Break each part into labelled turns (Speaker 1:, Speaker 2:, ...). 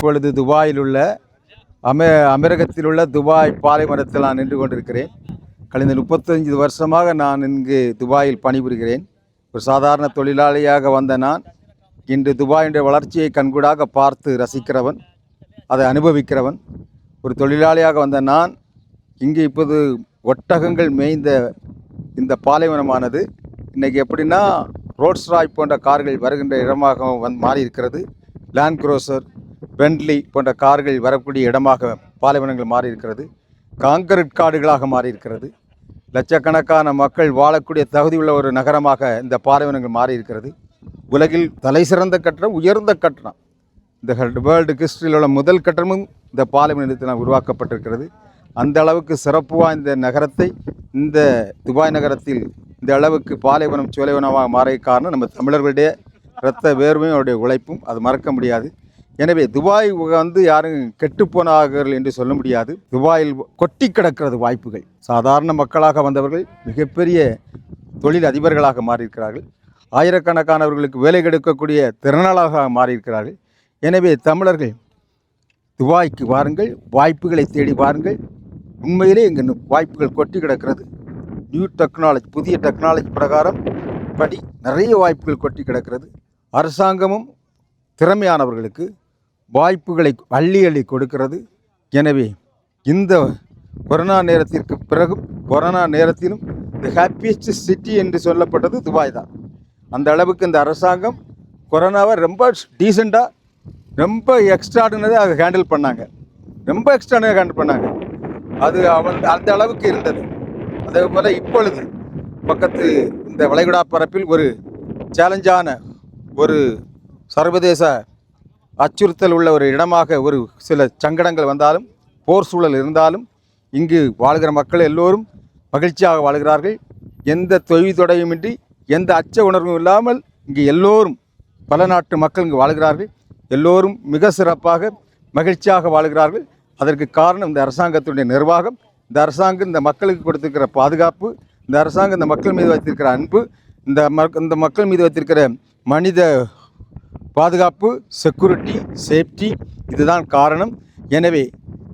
Speaker 1: இப்பொழுது துபாயில் உள்ள அமீரகத்தில் உள்ள துபாய் பாலைவனத்தில் நான் நின்று கொண்டிருக்கிறேன். கழிந்த 35 வருஷமாக நான் இங்கு துபாயில் பணிபுரிகிறேன். ஒரு சாதாரண தொழிலாளியாக வந்த நான் இன்று துபாயினுடைய வளர்ச்சியை கண்கூடாக பார்த்து ரசிக்கிறவன், அதை அனுபவிக்கிறவன். ஒரு தொழிலாளியாக வந்த நான் இங்கு இப்போது ஒட்டகங்கள் மேய்ந்த இந்த பாலைவனமானது இன்றைக்கி எப்படின்னா ரோல்ஸ் ராய் போன்ற கார்கள் வருகின்ற இடமாக மாறி இருக்கிறது. லேண்ட் குரோசர், பென்ட்லி போன்ற கார்கள் வரக்கூடிய இடமாக பாலைவனங்கள் மாறி இருக்கிறது. காங்கிரீட் காடுகளாக மாறி இருக்கிறது. லட்சக்கணக்கான மக்கள் வாழக்கூடிய தகுதியுள்ள ஒரு நகரமாக இந்த பாலைவனங்கள் மாறி இருக்கிறது. உலகில் தலை சிறந்த கட்டடம், உயர்ந்த கட்டடம், இந்த வேர்ல்டு ஹிஸ்டரியில் உள்ள முதல் கட்டடமும் இந்த பாலைவனத்தில் உருவாக்கப்பட்டிருக்கிறது. அந்த அளவுக்கு சிறப்பு வாய்ந்த நகரத்தை இந்த துபாய் நகரத்தில் இந்த அளவுக்கு பாலைவனம் சோலைவனமாக மாறிய காரணம் நம்ம தமிழர்களுடைய இரத்த வேர்வையும் அவருடைய உழைப்பும், அது மறக்க முடியாது. எனவே துபாய் யாரும் கெட்டுப்போனார்கள் என்று சொல்ல முடியாது. துபாயில் கொட்டி கிடக்கிறது வாய்ப்புகள். சாதாரண மக்களாக வந்தவர்கள் மிகப்பெரிய தொழில் அதிபர்களாக மாறியிருக்கிறார்கள். ஆயிரக்கணக்கானவர்களுக்கு வேலை கிடைக்கக்கூடிய திறனாளாக மாறியிருக்கிறார்கள். எனவே தமிழர்கள் துபாய்க்கு வாருங்கள், வாய்ப்புகளை தேடி வாருங்கள். உண்மையிலே இங்கே வாய்ப்புகள் கொட்டி கிடக்கிறது. நியூ டெக்னாலஜி, புதிய டெக்னாலஜி பிரகாரம் படி நிறைய வாய்ப்புகள் கொட்டி கிடக்கிறது. அரசாங்கமும் திறமையானவர்களுக்கு வாய்ப்புகளை அள்ளி அள்ளி கொடுக்கிறது. எனவே இந்த கொரோனா நேரத்திற்கு பிறகும், கொரோனா நேரத்திலும் தி ஹாப்பியஸ்ட் சிட்டி என்று சொல்லப்பட்டது துபாய் தான். அந்த அளவுக்கு இந்த அரசாங்கம் கொரோனாவை ரொம்ப டீசெண்டாக, ரொம்ப எக்ஸ்ட்ராடினரியாக அதை ஹேண்டில் பண்ணாங்க. ரொம்ப எக்ஸ்ட்ராடினரியாக ஹேண்டில் பண்ணாங்க. அது அந்த அளவுக்கு இருந்தது. அதே போல் இப்பொழுது பக்கத்து இந்த வளைகுடா பரப்பில் ஒரு சேலஞ்சான, ஒரு சர்வதேச அச்சுறுத்தல் உள்ள ஒரு இடமாக ஒரு சில சங்கடங்கள் வந்தாலும், போர் சூழல் இருந்தாலும், இங்கு வாழ்கிற மக்கள் எல்லோரும் மகிழ்ச்சியாக வாழ்கிறார்கள். எந்த தொய்வுதொடையுமின்றி, எந்த அச்ச உணர்வும் இல்லாமல் இங்கு எல்லோரும், பல நாட்டு மக்கள் இங்கு வாழ்கிறார்கள். எல்லோரும் மிக சிறப்பாக மகிழ்ச்சியாக வாழ்கிறார்கள். அதற்கு காரணம் இந்த அரசாங்கத்துடைய நிர்வாகம், இந்த அரசாங்கம் இந்த மக்களுக்கு கொடுத்திருக்கிற பாதுகாப்பு, இந்த அரசாங்கம் இந்த மக்கள் மீது வைத்திருக்கிற அன்பு, இந்த மக்கள் மீது வைத்திருக்கிற மனித பாதுகாப்பு, செக்யூரிட்டி, சேஃப்டி, இதுதான் காரணம். எனவே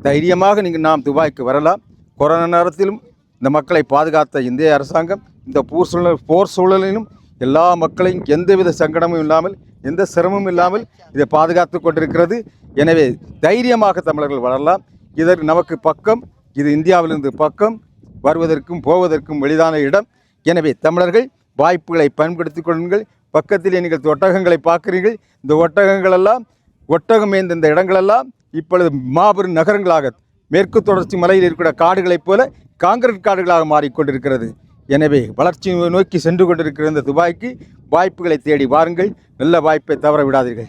Speaker 1: தைரியமாக நாம் துபாய்க்கு வரலாம். கொரோனா நேரத்திலும் இந்த மக்களை பாதுகாத்த இந்திய அரசாங்கம் இந்த போர் சூழலிலும் எல்லா மக்களையும் எந்தவித சங்கடமும் இல்லாமல், எந்த சிரமமும் இல்லாமல் இதை பாதுகாத்து கொண்டிருக்கிறது. எனவே தைரியமாக தமிழர்கள் வளரலாம். இதற்கு நமக்கு பக்கம், இது இந்தியாவிலிருந்து பக்கம், வருவதற்கும் போவதற்கும் எளிதான இடம். எனவே தமிழர்கள் வாய்ப்புகளை பயன்படுத்தி கொள்ளுங்கள். பக்கத்திலே நீங்கள் ஒட்டகங்களை பார்க்கிறீர்கள். இந்த ஒட்டகங்களெல்லாம், ஒட்டகம் மேய்ந்த இந்த இடங்களெல்லாம் இப்பொழுது மாபெரும் நகரங்களாக, மேற்கு தொடர்ச்சி மலையில் இருக்கிற காடுகளைப் போல காங்கிரீட் காடுகளாக மாறிக்கொண்டிருக்கிறது. எனவே வளர்ச்சியை நோக்கி சென்று கொண்டிருக்கிற இந்த துபாய்க்கு வாய்ப்புகளை தேடி வாருங்கள். நல்ல வாய்ப்பை தவற விடாதீர்கள்.